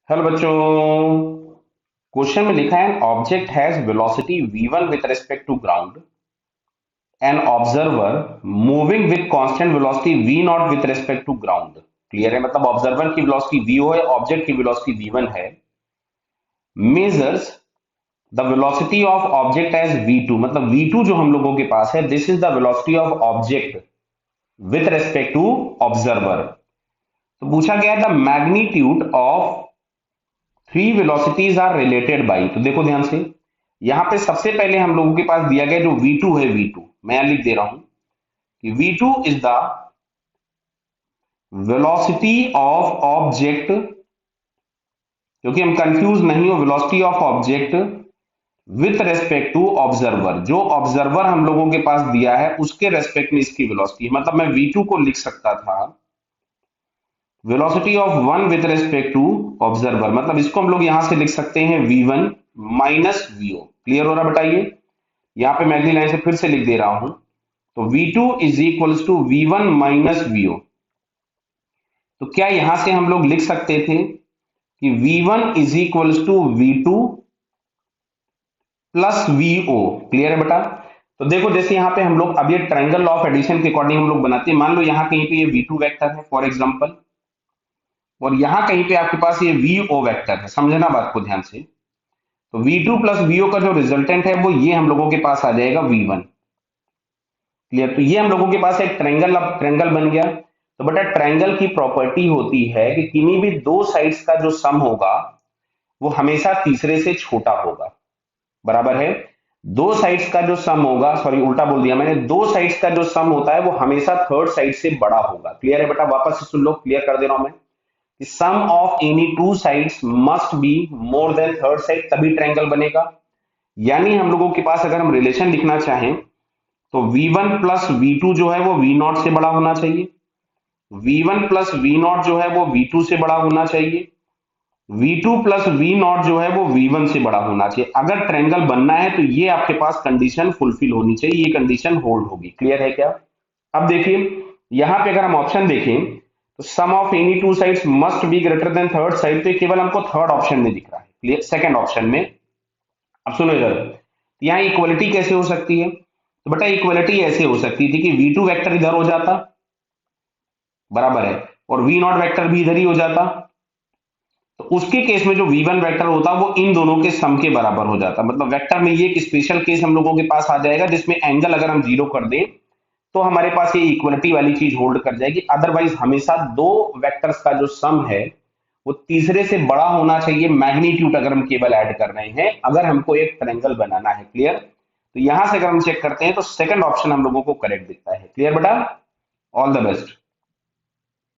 Hello बच्चों। Question में लिखा है an object has velocity v1 with respect to ground an observer moving with constant velocity v0 with respect to ground. Clear है? मतलब observer की velocity v0 है, object की वेलोसिटी v1 है। Measures the velocity of object as v2, मतलब v2 जो हम लोगों के पास है, this is the velocity of object with respect to observer. तो पूछा गया the magnitude of three velocities are related by. तो देखो ध्यान से, यहां पे सबसे पहले हम लोगों के पास दिया गया जो v2 है, v2 मैं यहां लिख दे रहा हूं कि v2 is the velocity of object, क्योंकि हम कंफ्यूज नहीं हो, velocity of object with respect to observer. जो ऑब्जर्वर हम लोगों के पास दिया है उसके रेस्पेक्ट में इसकी वेलोसिटी है। मतलब मैं v2 को लिख सकता था velocity of one with respect to observer, मतलब इसको हम लोग यहां से लिख सकते हैं v1 माइनस vo। क्लियर हो रहा? बताइए, यहां पे मैं अगली लाइन से फिर से लिख दे रहा हूं, तो v2 is equals to v1 minus vo। तो क्या यहां से हम लोग लिख सकते थे कि v1 is equals to v2 plus vo? Clear है बेटा? तो देखो, जैसे यहां पे हम लोग अब ये ट्रायंगल लॉ ऑफ एडिशन के अकॉर्डिंग हम लोग बनाते हैं। मान लो यहां कहीं पे ये v2 वेक्टर है फॉर एग्जांपल, और यहां कहीं पे आपके पास ये vo वेक्टर है। समझना बात को ध्यान से। तो v2 प्लस vo का जो रिजल्टेंट है वो ये हम लोगों के पास आ जाएगा v1। क्लियर? तो ये हम लोगों के पास एक ट्रायंगल, अब ट्रायंगल बन गया। तो बेटा, ट्रायंगल की प्रॉपर्टी होती है कि किन्हीं भी दो साइड्स का जो सम होगा वो हमेशा तीसरे से छोटा होगा। बराबर है? दो साइड्स का जो सम होगा, सॉरी उल्टा बोल दिया मैंने, दो साइड्स का जो सम होता है वो हमेशा थर्ड साइड से बड़ा होगा। क्लियर है बेटा? वापस से सुन लो, क्लियर कर दे रहा हूं मैं कि sum of any two sides must be more than third side, तभी ट्रायंगल बनेगा। यानी हम लोगों के पास अगर हम रिलेशन लिखना चाहें तो v1 प्लस v2 जो है वो v0 से बड़ा होना चाहिए, v1 प्लस v0 जो है वो v2 से बड़ा होना चाहिए, v2 प्लस v0 जो है वो v1 से बड़ा होना चाहिए। अगर ट्रायंगल बनना है तो ये आपके पास कंडीशन फुलफिल होनी चाहिए, ये कंडीशन होल्ड होगी। क्लियर है क्या? अब देखिए, यहां पे अगर हम ऑप्शन देखें तो sum of any two sides must be greater than third side, तो केवल हमको थर्ड ऑप्शन में दिख रहा है। क्लियर? सेकंड ऑप्शन में। अब सुनो इधर, यहाँ इक्वलिटी कैसे हो सकती है? तो बेटा, इक्वलिटी ऐसे हो सकती थी कि v2 वेक्टर इधर हो जाता, बराबर है, और v0 वेक्टर भी इधर ही हो जाता। तो उसके केस में जो v1 वेक्टर होता वो इन दोनों के सम के बराबर हो जाता। मतलब वेक्टर में ये एक स्पेशल केस हम लोगों के पास आ जाएगा जिसमें एंगल अगर हम जीरो कर दें तो हमारे पास ये इक्वलिटी वाली चीज होल्ड कर जाएगी। अदरवाइज हमेशा दो वेक्टर्स का जो सम है वो तीसरे से बड़ा होना चाहिए, मैग्नीट्यूड अगर हम केवल ऐड कर रहे हैं, अगर हमको एक ट्रायंगल बनाना है। क्लियर? तो यहां से अगर हम चेक करते हैं तो सेकंड ऑप्शन हम लोगों को करेक्ट दिखता है। क्लियर बेटा? All the best.